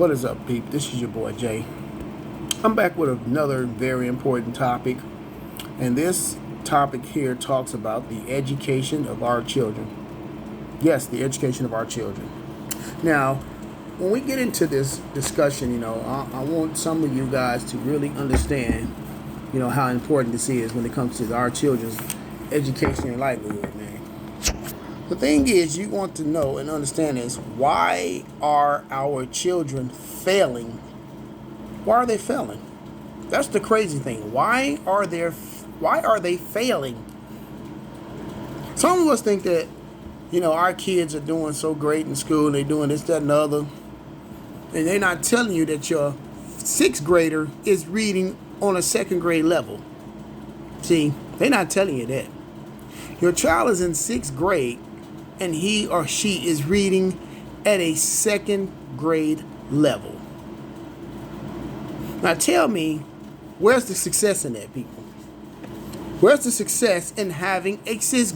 What is up, peep? This is your boy Jay. I'm back with another very important topic, and this topic here talks about the education of our children. Yes, the education of our children. Now, when we get into this discussion, I want some of you guys to really understand, how important this is when it comes to our children's education and livelihood, man. The thing is, you want to know and understand is, why are our children failing? Why are they failing? That's the crazy thing. Why are they failing? Some of us think that, our kids are doing so great in school and they're doing this, that, and the other. And they're not telling you that your sixth grader is reading on a second grade level. See, they're not telling you that. Your child is in sixth grade and he or she is reading at a second grade level. Now tell me, where's the success in that, people? Where's the success in having a sixth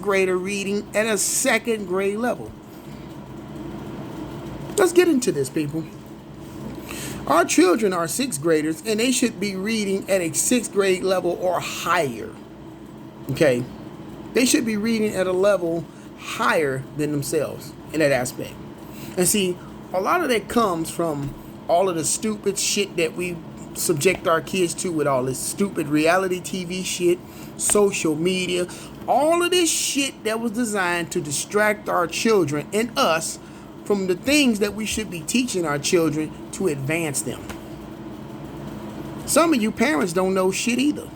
grader reading at a second grade level? Let's get into this, people. Our children are sixth graders and they should be reading at a sixth grade level or higher. Okay? They should be reading at a level higher than themselves in that aspect. And see, a lot of that comes from all of the stupid shit that we subject our kids to, with all this stupid reality TV shit, social media, all of this shit that was designed to distract our children and us from the things that we should be teaching our children to advance them. Some of you parents don't know shit either.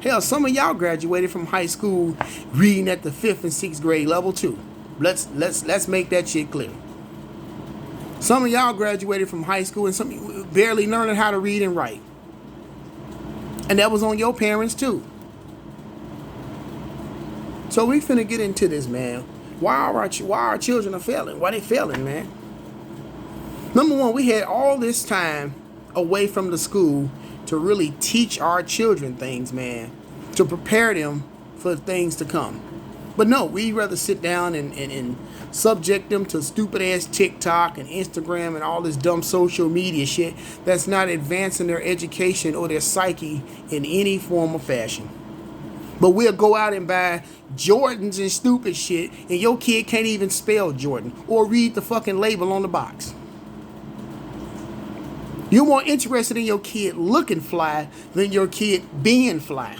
Hell, some of y'all graduated from high school reading at the 5th and 6th grade level too. Let's make that shit clear. Some of y'all graduated from high school and some of you barely learning how to read and write. And that was on your parents too. So we finna get into this, man. Why our children are failing? Why they failing, man? Number one, we had all this time away from the school to really teach our children things, man, to prepare them for things to come. But no, we'd rather sit down and subject them to stupid ass TikTok and Instagram and all this dumb social media shit that's not advancing their education or their psyche in any form or fashion. But we'll go out and buy Jordans and stupid shit, and your kid can't even spell Jordan or read the fucking label on the box. You're more interested in your kid looking fly than your kid being fly.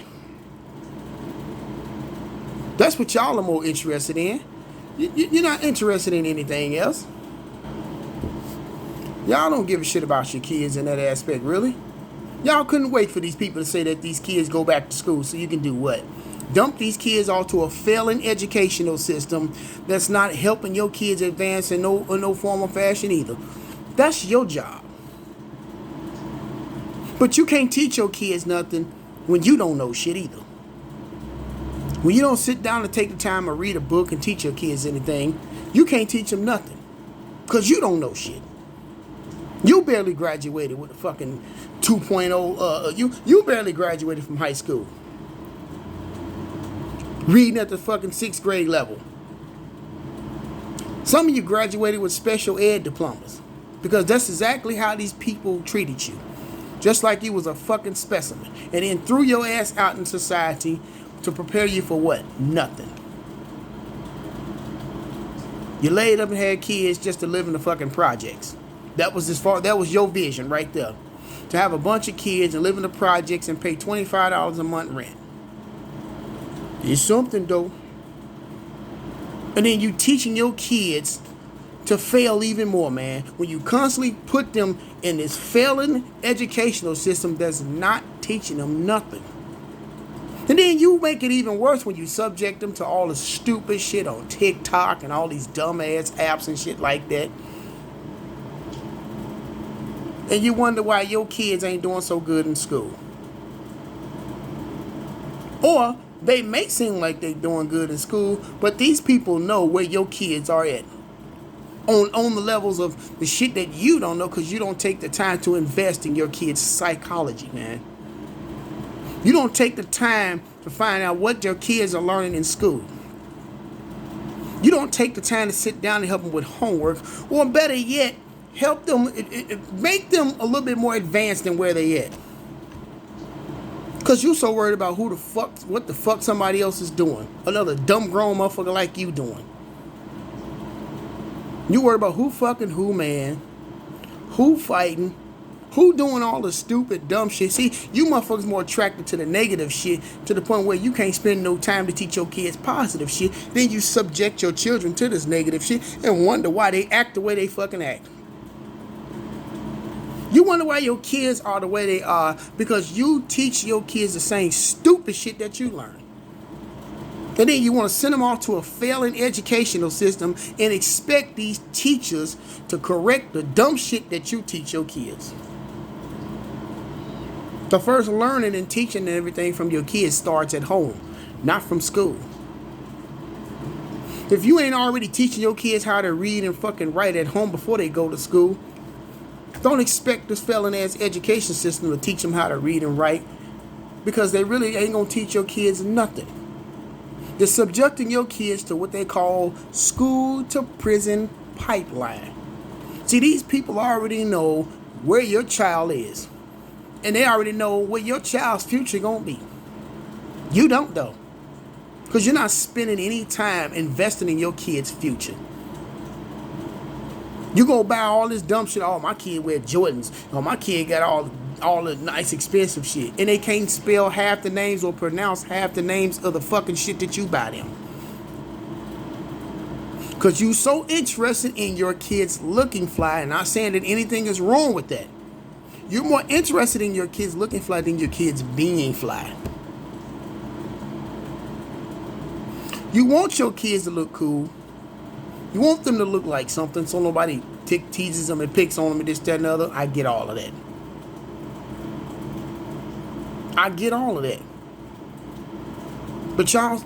That's what y'all are more interested in. You're not interested in anything else. Y'all don't give a shit about your kids in that aspect, really. Y'all couldn't wait for these people to say that these kids go back to school so you can do what? Dump these kids off to a failing educational system that's not helping your kids advance in no form or fashion either. That's your job. But you can't teach your kids nothing when you don't know shit either. When you don't sit down and take the time to read a book and teach your kids anything, you can't teach them nothing. Because you don't know shit. You barely graduated with a fucking 2.0. You barely graduated from high school. Reading at the fucking 6th grade level. Some of you graduated with special ed diplomas. Because that's exactly how these people treated you. Just like you was a fucking specimen. And then threw your ass out in society to prepare you for what? Nothing. You laid up and had kids just to live in the fucking projects. That was your vision right there. To have a bunch of kids and live in the projects and pay $25 a month rent. It's something though. And then you teaching your kids to fail even more, man. When you constantly put them in this failing educational system that's not teaching them nothing. And then you make it even worse when you subject them to all the stupid shit on TikTok and all these dumbass apps and shit like that. And you wonder why your kids ain't doing so good in school. Or they may seem like they're doing good in school, but these people know where your kids are at. On the levels of the shit that you don't know, because you don't take the time to invest in your kids' psychology, man. You don't take the time to find out what your kids are learning in school. You don't take the time to sit down and help them with homework, or better yet, Help them, make them a little bit more advanced than where they at. Because you so worried about what the fuck somebody else is doing. Another dumb grown motherfucker like you doing. You worried about who fucking who, man. Who fighting. Who doing all the stupid, dumb shit. See, you motherfuckers more attracted to the negative shit to the point where you can't spend no time to teach your kids positive shit. Then you subject your children to this negative shit and wonder why they act the way they fucking act. You wonder why your kids are the way they are because you teach your kids the same stupid shit that you learn. And then you want to send them off to a failing educational system and expect these teachers to correct the dumb shit that you teach your kids. The first learning and teaching and everything from your kids starts at home, not from school. If you ain't already teaching your kids how to read and fucking write at home before they go to school, don't expect this failing ass education system to teach them how to read and write because they really ain't gonna teach your kids nothing. They're subjecting your kids to what they call school to prison pipeline. See, these people already know where your child is. And they already know what your child's future gonna be. You don't though. Because you're not spending any time investing in your kid's future. You go buy all this dumb shit. Oh, my kid wear Jordans. Oh, my kid got all the nice expensive shit. And they can't spell half the names or pronounce half the names of the fucking shit that you buy them. Because you so interested in your kids looking fly. And not saying that anything is wrong with that. You're more interested in your kids looking fly than your kids being fly. You want your kids to look cool. You want them to look like something so nobody teases them and picks on them and this, that, and the other. I get all of that. I get all of that. But y'all,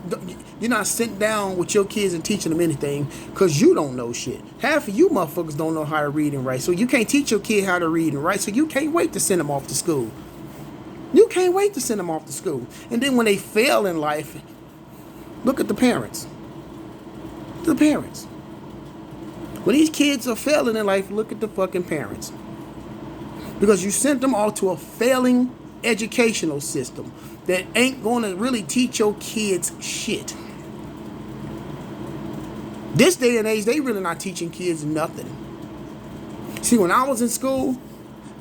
you're not sitting down with your kids and teaching them anything because you don't know shit. Half of you motherfuckers don't know how to read and write. So you can't teach your kid how to read and write. So you can't wait to send them off to school. You can't wait to send them off to school. And then when they fail in life, look at the parents. The parents. When these kids are failing in life, look at the fucking parents. Because you sent them all to a failing educational system that ain't going to really teach your kids shit. This day and age, they really not teaching kids nothing. See, when I was in school,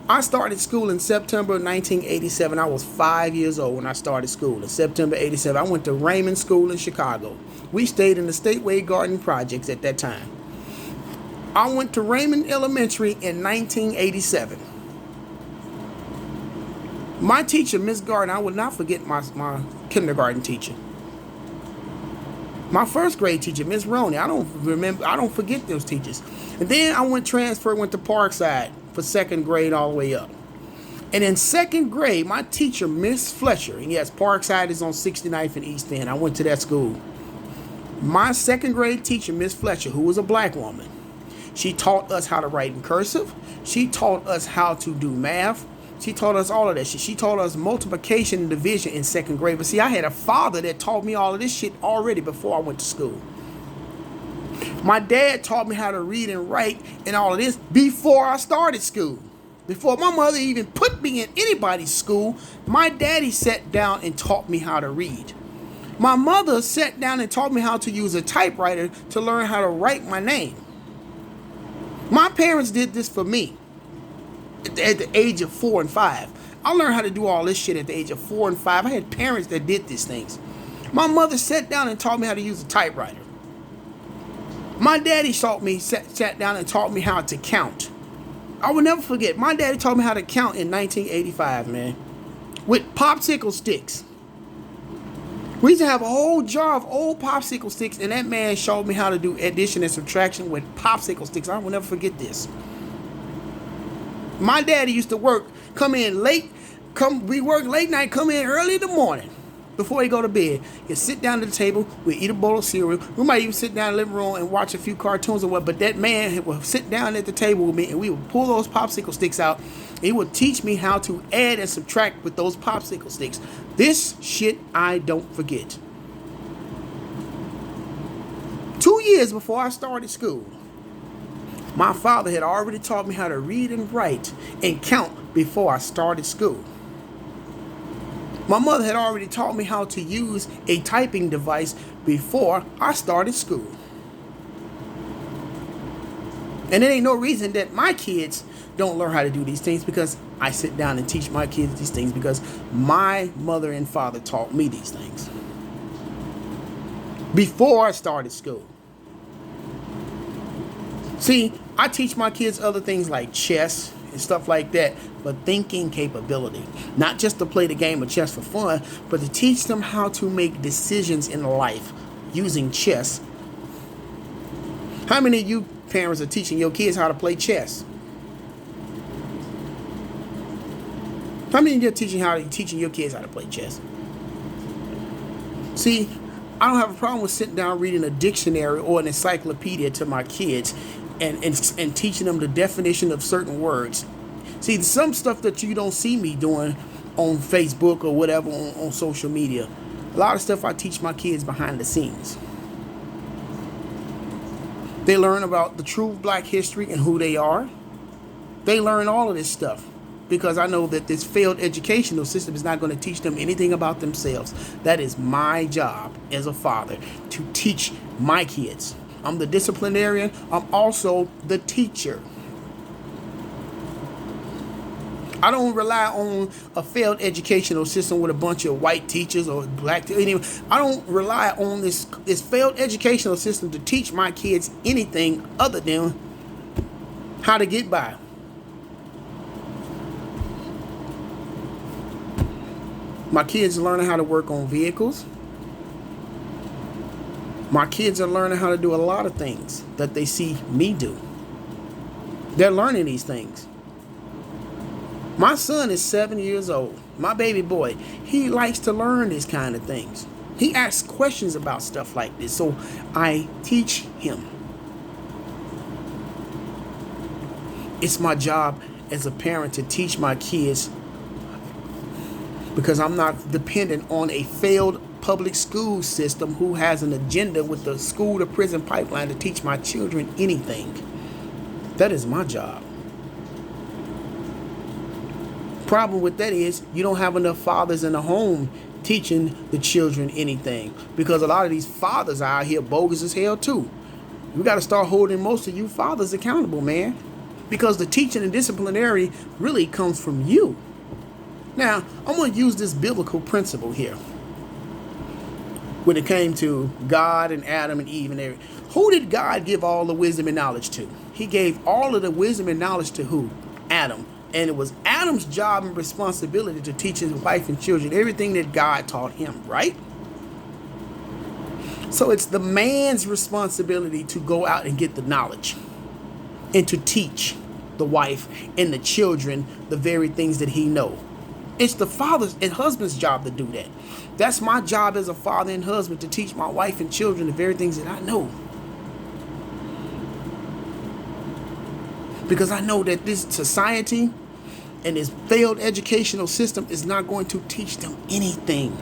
I started school in September 1987. I was 5 years old when I started school in September 87. I went to Raymond School in Chicago. We stayed in the Stateway Garden Projects at that time. I went to Raymond Elementary in 1987. My teacher, Miss Gardner, I will not forget my kindergarten teacher. My first grade teacher, Miss Roney, I don't forget those teachers. And then I went to Parkside for second grade all the way up. And in second grade, my teacher, Miss Fletcher, and yes, Parkside is on 69th and East End. I went to that school. My second grade teacher, Miss Fletcher, who was a black woman, she taught us how to write in cursive. She taught us how to do math. She taught us all of that shit. She taught us multiplication and division in second grade. But see, I had a father that taught me all of this shit already before I went to school. My dad taught me how to read and write and all of this before I started school. Before my mother even put me in anybody's school, my daddy sat down and taught me how to read. My mother sat down and taught me how to use a typewriter to learn how to write my name. My parents did this for me. At the age of 4 and 5. I learned how to do all this shit at the age of 4 and 5. I had parents that did these things. My mother sat down and taught me how to use a typewriter. My daddy sat down and taught me how to count. I will never forget. My daddy taught me how to count in 1985, man. With popsicle sticks. We used to have a whole jar of old popsicle sticks, and that man showed me how to do addition and subtraction with popsicle sticks. I will never forget this. My daddy used to come in late, we work late night, come in early in the morning before he go to bed. He'd sit down at the table, we'd eat a bowl of cereal. We might even sit down in the living room and watch a few cartoons or what, but that man would sit down at the table with me and we would pull those popsicle sticks out. He would teach me how to add and subtract with those popsicle sticks. This shit I don't forget. 2 years before I started school, My father had already taught me how to read and write and count before I started school. My mother had already taught me how to use a typing device before I started school. And there ain't no reason that my kids don't learn how to do these things, because I sit down and teach my kids these things because my mother and father taught me these things before I started school. See, I teach my kids other things like chess and stuff like that, but thinking capability. Not just to play the game of chess for fun, but to teach them how to make decisions in life using chess. How many of you parents are teaching your kids how to play chess? How many of you are teaching your kids how to play chess? See, I don't have a problem with sitting down reading a dictionary or an encyclopedia to my kids and teaching them the definition of certain words. See, some stuff that you don't see me doing on Facebook or whatever on social media, a lot of stuff I teach my kids behind the scenes. They learn about the true black history and who they are. They learn all of this stuff because I know that this failed educational system is not going to teach them anything about themselves. That is my job as a father, to teach my kids. I'm the disciplinarian. I'm also the teacher. I don't rely on a failed educational system with a bunch of white teachers or black teachers. I don't rely on this failed educational system to teach my kids anything other than how to get by. My kids are learning how to work on vehicles. My kids are learning how to do a lot of things that they see me do. They're learning these things. My son is 7 years old. My baby boy, he likes to learn these kind of things. He asks questions about stuff like this, so I teach him. It's my job as a parent to teach my kids, because I'm not dependent on a failed public school system who has an agenda with the school to prison pipeline to teach my children anything. That is my job. Problem with that is you don't have enough fathers in the home teaching the children anything, because a lot of these fathers are out here bogus as hell too. We got to start holding most of you fathers accountable, man, because the teaching and disciplinary really comes from you. Now, I'm going to use this biblical principle here when it came to God and Adam and Eve and everything. Who did God give all the wisdom and knowledge to? He gave all of the wisdom and knowledge to who? Adam. And it was Adam's job and responsibility to teach his wife and children everything that God taught him, right? So it's the man's responsibility to go out and get the knowledge and to teach the wife and the children the very things that he knows. It's the father's and husband's job to do that. That's my job as a father and husband, to teach my wife and children the very things that I know. Because I know that this society and this failed educational system is not going to teach them anything.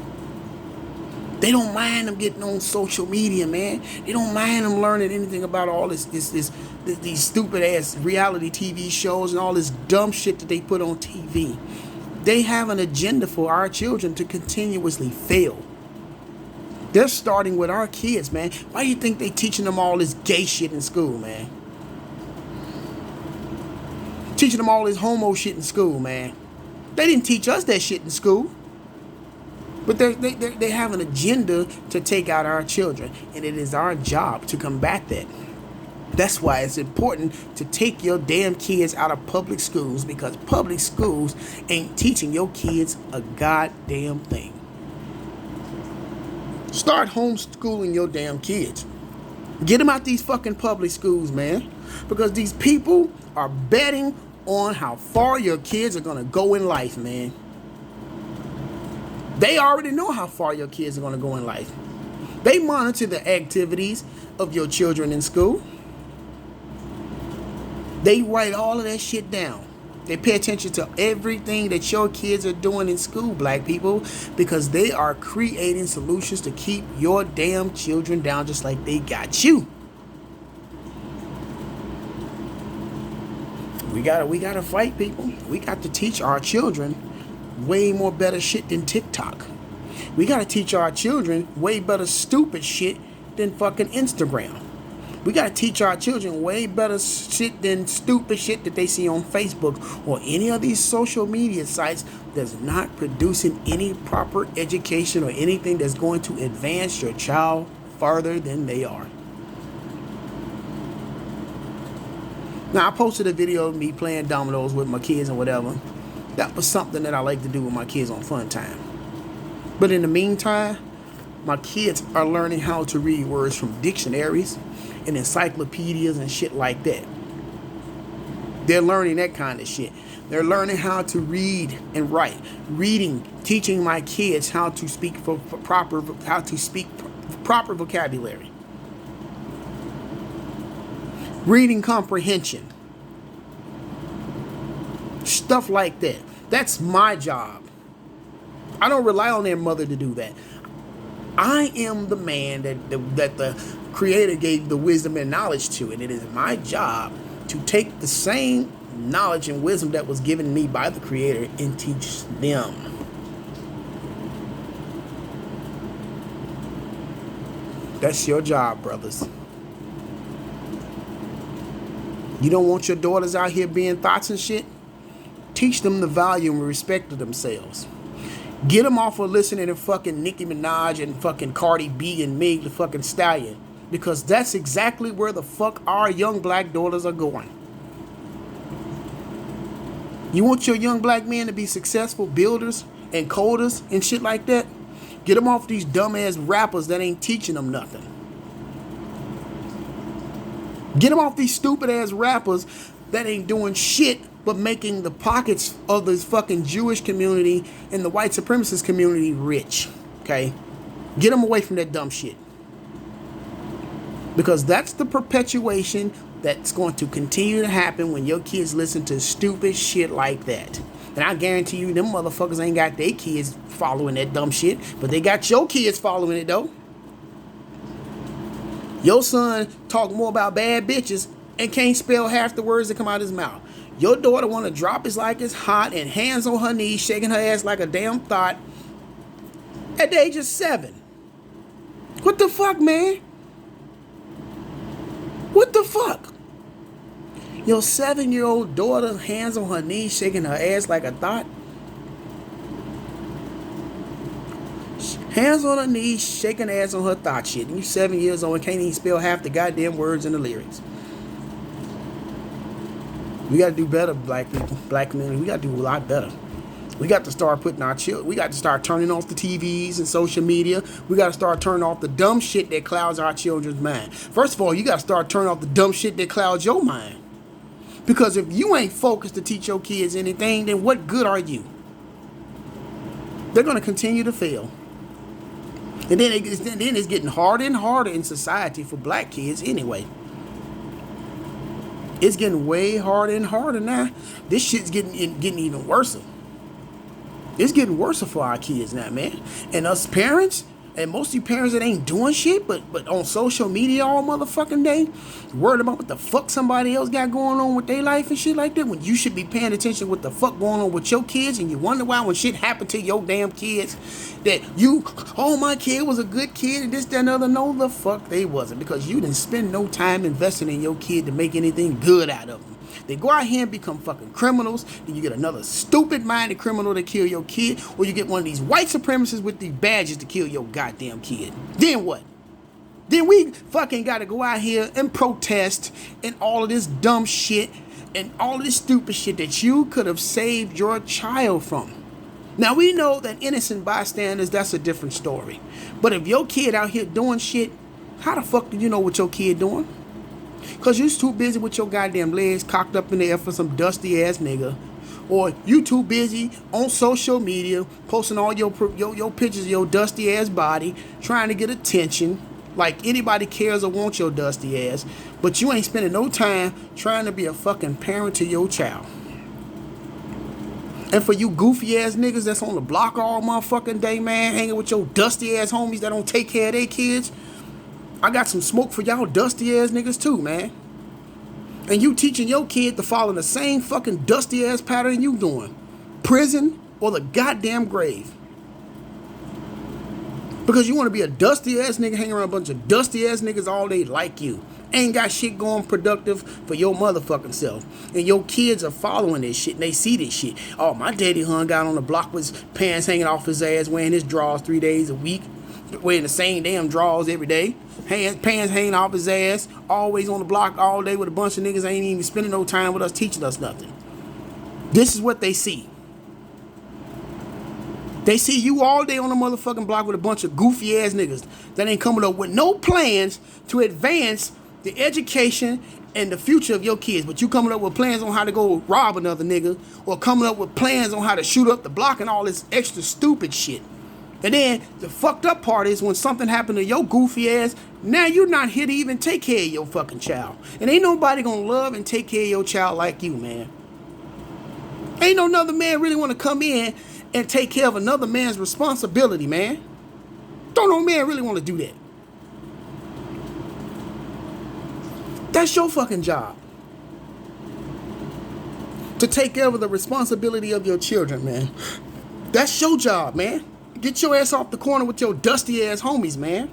They don't mind them getting on social media, man. They don't mind them learning anything about all these stupid ass reality TV shows and all this dumb shit that they put on TV. They have an agenda for our children to continuously fail. They're starting with our kids, man. Why do you think they teaching them all this gay shit in school, man? Teaching them all this homo shit in school, man. They didn't teach us that shit in school. But they have an agenda to take out our children. And it is our job to combat that. That's why it's important to take your damn kids out of public schools, because public schools ain't teaching your kids a goddamn thing. Start homeschooling your damn kids. Get them out these fucking public schools, man. Because these people are betting on how far your kids are going to go in life, man. They already know how far your kids are going to go in life. They monitor the activities of your children in school. They write all of that shit down. They pay attention to everything that your kids are doing in school, black people, because they are creating solutions to keep your damn children down just like they got you. We gotta fight, people. We got to teach our children way more better shit than TikTok. We gotta teach our children way better stupid shit than fucking Instagram. We gotta teach our children way better shit than stupid shit that they see on Facebook or any of these social media sites that's not producing any proper education or anything that's going to advance your child farther than they are. Now, I posted a video of me playing dominoes with my kids and whatever. That was something that I like to do with my kids on fun time. But in the meantime, my kids are learning how to read words from dictionaries and encyclopedias and shit like that. They're learning that kind of shit. They're learning how to read and write. Reading, teaching my kids how to speak proper vocabulary. Reading comprehension. Stuff like that. That's my job. I don't rely on their mother to do that. I am the man that the Creator gave the wisdom and knowledge to, and it is my job to take the same knowledge and wisdom that was given me by the Creator and teach them. That's your job, brothers. You don't want your daughters out here being thoughts and shit? Teach them the value and respect of themselves. Get them off of listening to fucking Nicki Minaj and fucking Cardi B and Meg the fucking Stallion. Because that's exactly where the fuck our young black daughters are going. You want your young black men to be successful builders and coders and shit like that? Get them off these dumbass rappers that ain't teaching them nothing. Get them off these stupid ass rappers that ain't doing shit but making the pockets of this fucking Jewish community and the white supremacist community rich. Okay? Get them away from that dumb shit. Because that's the perpetuation that's going to continue to happen when your kids listen to stupid shit like that. And I guarantee you, them motherfuckers ain't got their kids following that dumb shit, but they got your kids following it though. Your son talk more about bad bitches and can't spell half the words that come out of his mouth. Your daughter want to drop it like it's hot and hands on her knees, shaking her ass like a damn thought at the age of 7. What the fuck, man? What the fuck? Your 7-year-old daughter, hands on her knees, shaking her ass like a thought? Hands on her knees, shaking ass on her thought shit. And you 7 years old and can't even spell half the goddamn words in the lyrics. We got to do better, black people, black community. We got to do a lot better. We got to start putting our children, we got to start turning off the TVs and social media. We got to start turning off the dumb shit that clouds our children's mind. First of all, you got to start turning off the dumb shit that clouds your mind. Because if you ain't focused to teach your kids anything, then what good are you? They're going to continue to fail. And then it's getting harder and harder in society for black kids anyway. It's getting way harder and harder now. This shit's getting even worse. It's getting worse for our kids now, man. And us parents, and most of you parents that ain't doing shit, but on social media all motherfucking day, worried about what the fuck somebody else got going on with their life and shit like that, when you should be paying attention what the fuck going on with your kids, and you wonder why when shit happened to your damn kids, that you, oh, my kid was a good kid, and this, that, and other. No, the fuck they wasn't, because you didn't spend no time investing in your kid to make anything good out of them. They go out here and become fucking criminals. Then you get another stupid-minded criminal to kill your kid. Or you get one of these white supremacists with these badges to kill your goddamn kid. Then what? Then we fucking got to go out here and protest and all of this dumb shit and all of this stupid shit that you could have saved your child from. Now, we know that innocent bystanders, that's a different story. But if your kid out here doing shit, how the fuck do you know what your kid doing? Because you're too busy with your goddamn legs cocked up in the air for some dusty ass nigga. Or you too busy on social media posting all your pictures of your dusty ass body, trying to get attention. Like anybody cares or wants your dusty ass. But you ain't spending no time trying to be a fucking parent to your child. And for you goofy ass niggas that's on the block all motherfucking day, man, hanging with your dusty ass homies that don't take care of their kids, I got some smoke for y'all dusty ass niggas too, man. And you teaching your kid to follow the same fucking dusty ass pattern you doing. Prison or the goddamn grave. Because you want to be a dusty ass nigga hanging around a bunch of dusty ass niggas all day like you. Ain't got shit going productive for your motherfucking self. And your kids are following this shit and they see this shit. Oh, my daddy hung out on the block with his pants hanging off his ass, wearing his drawers 3 days a week, wearing the same damn drawers every day. Pants hanging off his ass, always on the block all day with a bunch of niggas ain't even spending no time with us teaching us nothing. This is what they see. They see you all day on the motherfucking block with a bunch of goofy ass niggas that ain't coming up with no plans to advance the education and the future of your kids. But you coming up with plans on how to go rob another nigga, or coming up with plans on how to shoot up the block and all this extra stupid shit. And then the fucked up part is when something happened to your goofy ass, now you're not here to even take care of your fucking child. And ain't nobody gonna love and take care of your child like you, man. Ain't no another man really want to come in and take care of another man's responsibility, man. Don't no man really want to do that. That's your fucking job. To take care of the responsibility of your children, man. That's your job, man. Get your ass off the corner with your dusty ass homies, man.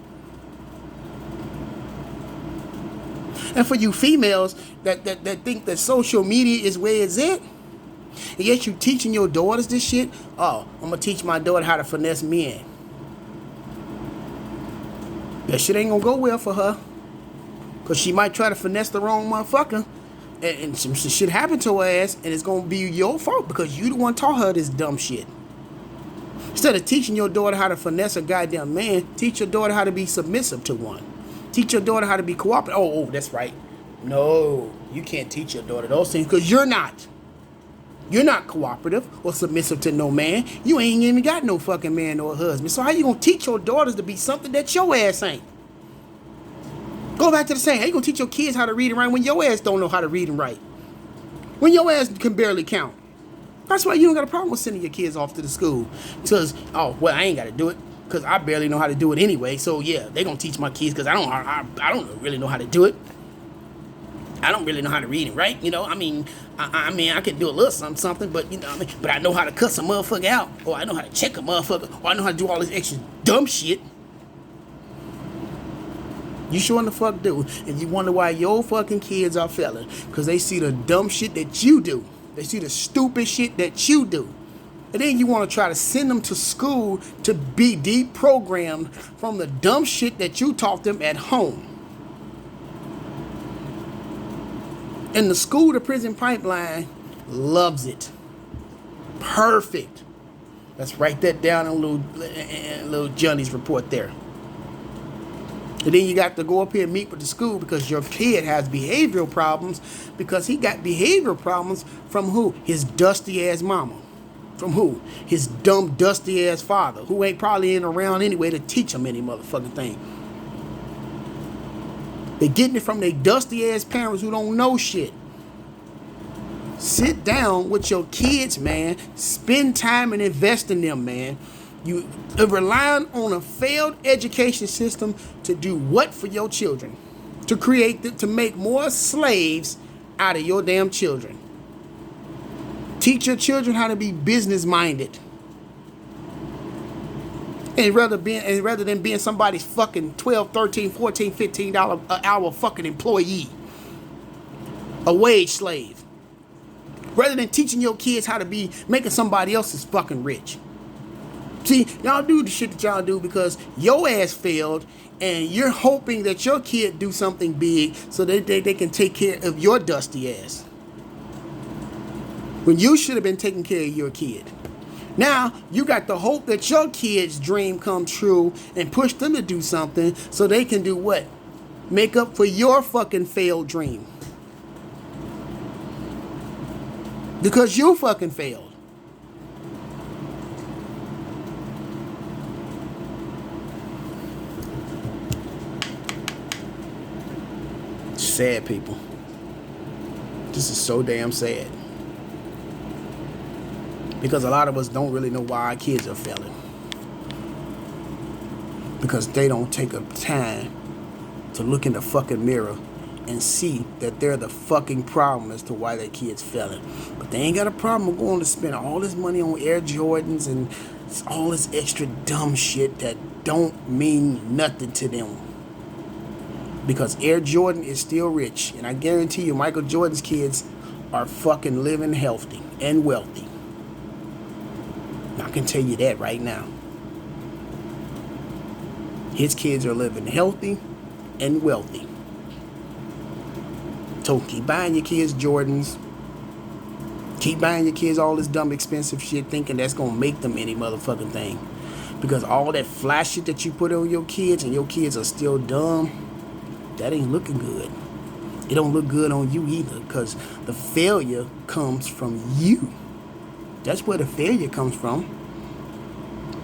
And for you females that think that social media is where it's at, and yet you teaching your daughters this shit. Oh, I'm gonna teach my daughter how to finesse men. That shit ain't gonna go well for her. Cause she might try to finesse the wrong motherfucker. And some shit happen to her ass, and it's gonna be your fault because you the one taught her this dumb shit. Instead of teaching your daughter how to finesse a goddamn man, teach your daughter how to be submissive to one. Teach your daughter how to be cooperative. Oh, that's right. No, you can't teach your daughter those things because you're not. You're not cooperative or submissive to no man. You ain't even got no fucking man or a husband. So how you gonna teach your daughters to be something that your ass ain't? Go back to the saying, how you gonna teach your kids how to read and write when your ass don't know how to read and write? When your ass can barely count. That's why you don't got a problem with sending your kids off to the school. Because, oh, well, I ain't got to do it. Because I barely know how to do it anyway. So, yeah, they going to teach my kids because I don't really know how to do it. I don't really know how to read and write, you know. I mean, I can do a little something, but, you know, but I know how to cuss a motherfucker out. Or I know how to check a motherfucker. Or I know how to do all this extra dumb shit. You sure in the fuck do. And you wonder why your fucking kids are failing. Because they see the dumb shit that you do. They see the stupid shit that you do. And then you want to try to send them to school to be deprogrammed from the dumb shit that you taught them at home. And the school to prison pipeline loves it. Perfect. Let's write that down in little Johnny's report there. And then you got to go up here and meet with the school because your kid has behavioral problems because he got behavioral problems from who? His dusty ass mama. From who? His dumb dusty ass father who ain't probably in around anyway to teach him any motherfucking thing. They getting it from their dusty ass parents who don't know shit. Sit down with your kids, man. Spend time and invest in them, man. You are relying on a failed education system to do what for your children? To make more slaves out of your damn children. Teach your children how to be business minded. And rather than being somebody's fucking $12, $13, $14, $15 an hour fucking employee. A wage slave. Rather than teaching your kids how to be making somebody else's fucking rich. See, y'all do the shit that y'all do because your ass failed and you're hoping that your kid do something big so that they can take care of your dusty ass. When you should have been taking care of your kid. Now, you got the hope that your kid's dream come true and push them to do something so they can do what? Make up for your fucking failed dream. Because you fucking failed. Sad, people. This is so damn sad. Because a lot of us don't really know why our kids are failing. Because they don't take up time to look in the fucking mirror and see that they're the fucking problem as to why their kids failing. But they ain't got a problem with going to spend all this money on Air Jordans and all this extra dumb shit that don't mean nothing to them. Because Air Jordan is still rich. And I guarantee you Michael Jordan's kids are fucking living healthy and wealthy. I can tell you that right now. His kids are living healthy and wealthy. So keep buying your kids Jordans. Keep buying your kids all this dumb expensive shit thinking that's going to make them any motherfucking thing. Because all that flash shit that you put on your kids and your kids are still dumb, that ain't looking good. It don't look good on you either, because the failure comes from you. That's where the failure comes from.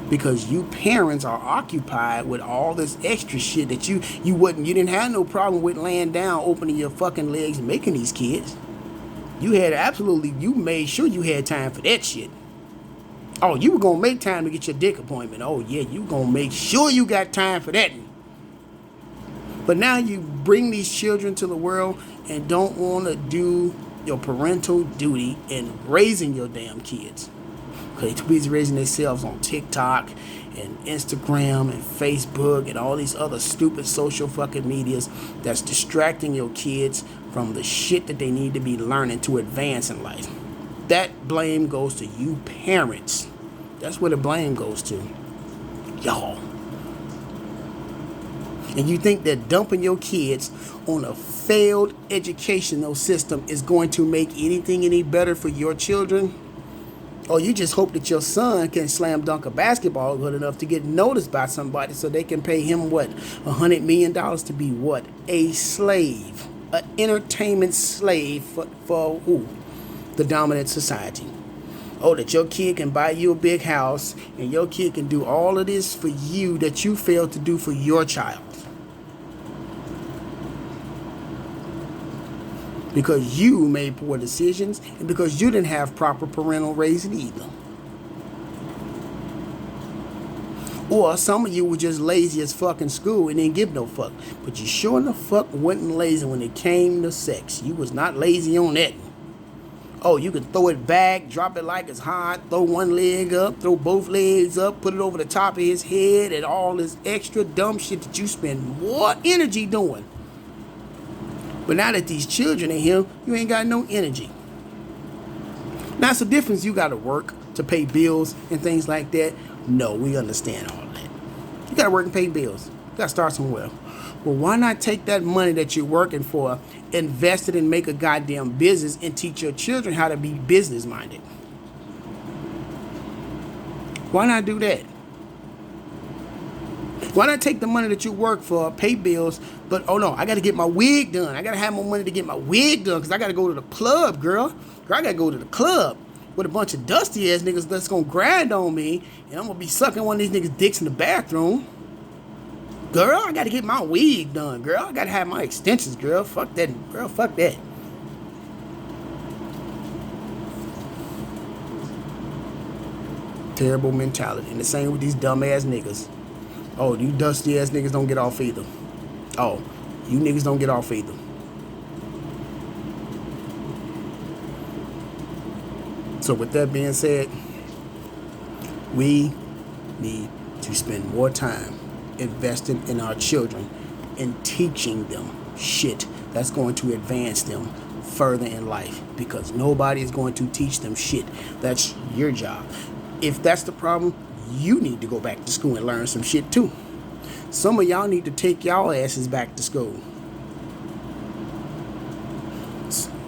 Because you parents are occupied with all this extra shit that you didn't have no problem with laying down, opening your fucking legs and making these kids. You made sure you had time for that shit. Oh, you were gonna make time to get your dick appointment. Oh yeah, you gonna make sure you got time for that. But now you bring these children to the world and don't want to do your parental duty in raising your damn kids. Because they're too busy raising themselves on TikTok and Instagram and Facebook and all these other stupid social fucking medias that's distracting your kids from the shit that they need to be learning to advance in life. That blame goes to you parents. That's where the blame goes to. Y'all. And you think that dumping your kids on a failed educational system is going to make anything any better for your children? Or you just hope that your son can slam dunk a basketball good enough to get noticed by somebody so they can pay him, what, $100 million to be what? A slave. An entertainment slave for who? The dominant society. Oh, that your kid can buy you a big house and your kid can do all of this for you that you failed to do for your child. Because you made poor decisions and because you didn't have proper parental raising either. Or some of you were just lazy as fuck in school and didn't give no fuck. But you sure enough fuck wasn't lazy when it came to sex. You was not lazy on that. Oh, you can throw it back, drop it like it's hot, throw one leg up, throw both legs up, put it over the top of his head, and all this extra dumb shit that you spend more energy doing. But now that these children are here, you ain't got no energy. Now, it's a difference. You got to work to pay bills and things like that. No, we understand all that. You got to work and pay bills. You got to start somewhere. Well, why not take that money that you're working for, invest it and make a goddamn business and teach your children how to be business minded? Why not do that? Why not take the money that you work for, pay bills, but oh no, I got to get my wig done. I got to have more money to get my wig done because I got to go to the club, girl. I got to go to the club with a bunch of dusty ass niggas that's going to grind on me and I'm going to be sucking one of these niggas' dicks in the bathroom. Girl, I got to get my wig done, girl. I got to have my extensions, girl. Fuck that, girl. Fuck that. Terrible mentality. And the same with these dumb ass niggas. Oh, you dusty ass niggas don't get off either. Oh, you niggas don't get off either. So with that being said, we need to spend more time investing in our children and teaching them shit that's going to advance them further in life, because nobody is going to teach them shit. That's your job. If that's the problem, you need to go back to school and learn some shit too. Some of y'all need to take y'all asses back to school.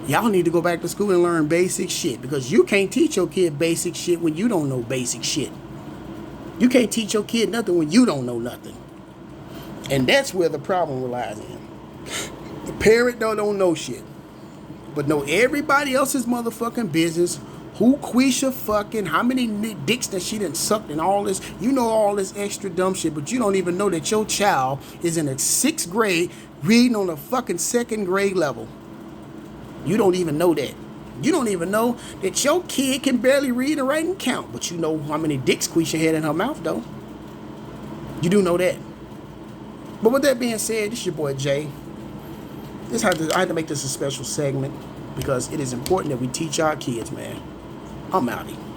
Y'all need to go back to school and learn basic shit, because you can't teach your kid basic shit when you don't know basic shit. You can't teach your kid nothing when you don't know nothing. And that's where the problem lies in. The parent don't know shit, but know everybody else's motherfucking business. Who Quisha fucking, how many dicks that she done sucked and all this. You know all this extra dumb shit, but you don't even know that your child is in the 6th grade reading on a fucking 2nd grade level. You don't even know that. You don't even know that your kid can barely read and write and count, but you know how many dicks Quisha had in her mouth though. You do know that. But with that being said, this your boy Jay. I had to make this a special segment because it is important that we teach our kids, man. I'm outie.